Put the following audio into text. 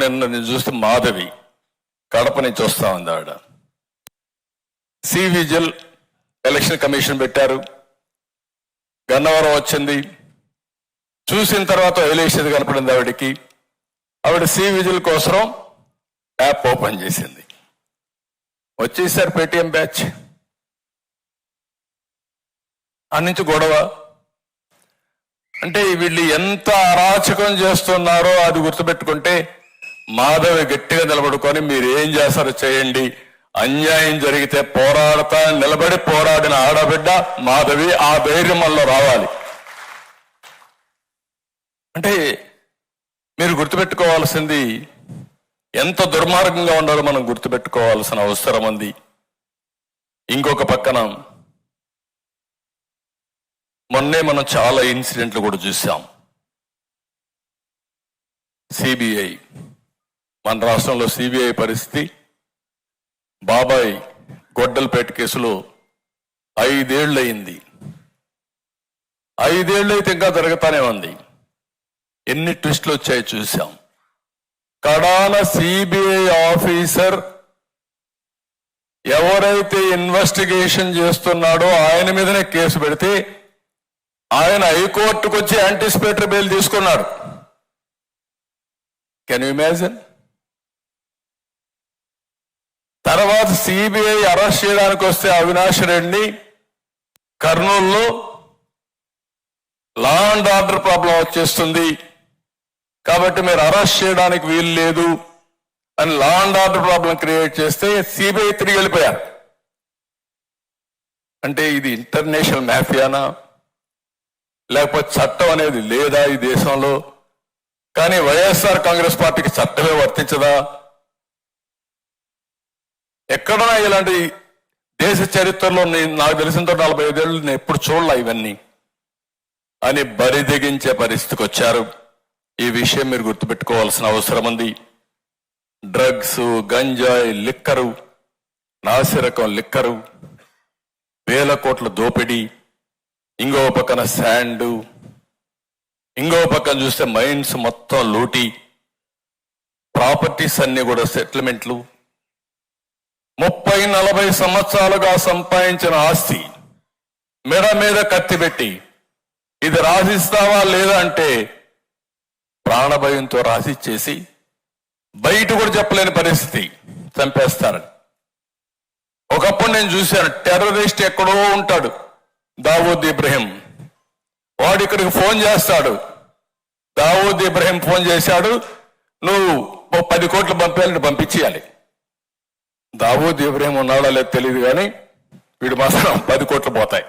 నేను చూస్తే మాధవి కడప నుంచి వస్తా ఉంది. ఆవిడ సి విజిల్ ఎలక్షన్ కమిషన్ పెట్టారు, గన్నవరం వచ్చింది. చూసిన తర్వాత వదిలేసేది కనపడింది ఆవిడకి. ఆవిడ సి విజిల్ కోసం యాప్ ఓపెన్ చేసింది. వచ్చేసారు పేటిఎం బ్యాచ్. ఆ నుంచి గొడవ. అంటే వీళ్ళు ఎంత అరాచకం చేస్తున్నారో అది గుర్తుపెట్టుకుంటే మాధవి గట్టిగా నిలబడుకొని మీరు ఏం చేస్తారో చేయండి, అన్యాయం జరిగితే పోరాడతా నిలబడి పోరాడిన ఆడబిడ్డ మాధవి. ఆ ధైర్యం వల్ల రావాలి. అంటే మీరు గుర్తుపెట్టుకోవాల్సింది ఎంత దుర్మార్గంగా ఉండాలో మనం గుర్తుపెట్టుకోవాల్సిన అవసరం ఉంది. ఇంకొక పక్కన మొన్నే మనం చాలా ఇన్సిడెంట్లు కూడా చూసాం. సిబిఐ, మన రాష్ట్రంలో సిబిఐ పరిస్థితి, బాబాయ్ గొడ్డలపేట కేసులో 5 ఏళ్ళు అయింది. 5 ఏళ్ళు అయితే ఇంకా జరుగుతానే ఉంది. ఎన్ని ట్విస్టులు వచ్చాయో చూసాం. కడాన సిబిఐ ఆఫీసర్ ఎవరైతే ఇన్వెస్టిగేషన్ చేస్తున్నాడో ఆయన మీదనే కేసు పెడితే ఆయన హైకోర్టుకు వచ్చి యాంటిసిపేటరీ బెయిల్ తీసుకున్నాడు. Can you imagine? తర్వాత సిబిఐ అరెస్ట్ చేయడానికి వస్తే అవినాష్ రెడ్డిని కర్నూలులో లా అండ్ ఆర్డర్ ప్రాబ్లం వచ్చేస్తుంది కాబట్టి మీరు అరెస్ట్ చేయడానికి వీలు లేదు అని law and order problem create చేస్తే సిబిఐ తిరిగి వెళ్ళిపోయారు. అంటే ఇది ఇంటర్నేషనల్ మాఫియానా, లేకపోతే చట్టం అనేది లేదా ఈ దేశంలో? కానీ వైఎస్ఆర్ కాంగ్రెస్ పార్టీకి చట్టమే వర్తించదా? ఎక్కడన్నా ఇలాంటి దేశ చరిత్రలో నాకు తెలిసినంత 45 ఏళ్ళు నేను ఎప్పుడు చూడలే ఇవన్నీ అని బరిదెగించే పరిస్థితికి వచ్చారు. ఈ విషయం మీరు గుర్తుపెట్టుకోవాల్సిన అవసరం ఉంది. డ్రగ్స్, గంజాయి, లిక్కరు, నాసిరకం లిక్కరు, 1000 కోట్ల దోపిడీ, ఇంకో పక్కన శాండు, ఇంకో పక్కన చూస్తే మైన్స్ మొత్తం లూటీ, ప్రాపర్టీస్ అన్ని కూడా సెటిల్మెంట్లు, 30-40 సంవత్సరాలుగా సంపాదించిన ఆస్తి మెడ మీద కత్తి పెట్టి ఇది రాసిస్తావా లేదా అంటే ప్రాణభయంతో రాసిచ్చేసి బయట కూడా చెప్పలేని పరిస్థితి, చంపేస్తారని. ఒకప్పుడు నేను చూశాను, టెర్రరిస్ట్ ఎక్కడో ఉంటాడు, దావూద్ ఇబ్రహీం, వాడు ఇక్కడికి ఫోన్ చేస్తాడు. దావూద్ ఇబ్రహీం ఫోన్ చేశాడు, నువ్వు 10 కోట్లు పంపేయాలని పంపించేయాలి. దావూద్ ఇబ్రహీం ఉన్నాడో లేదో తెలియదు కానీ వీడు మాత్రం 10 కోట్లు పోతాయి.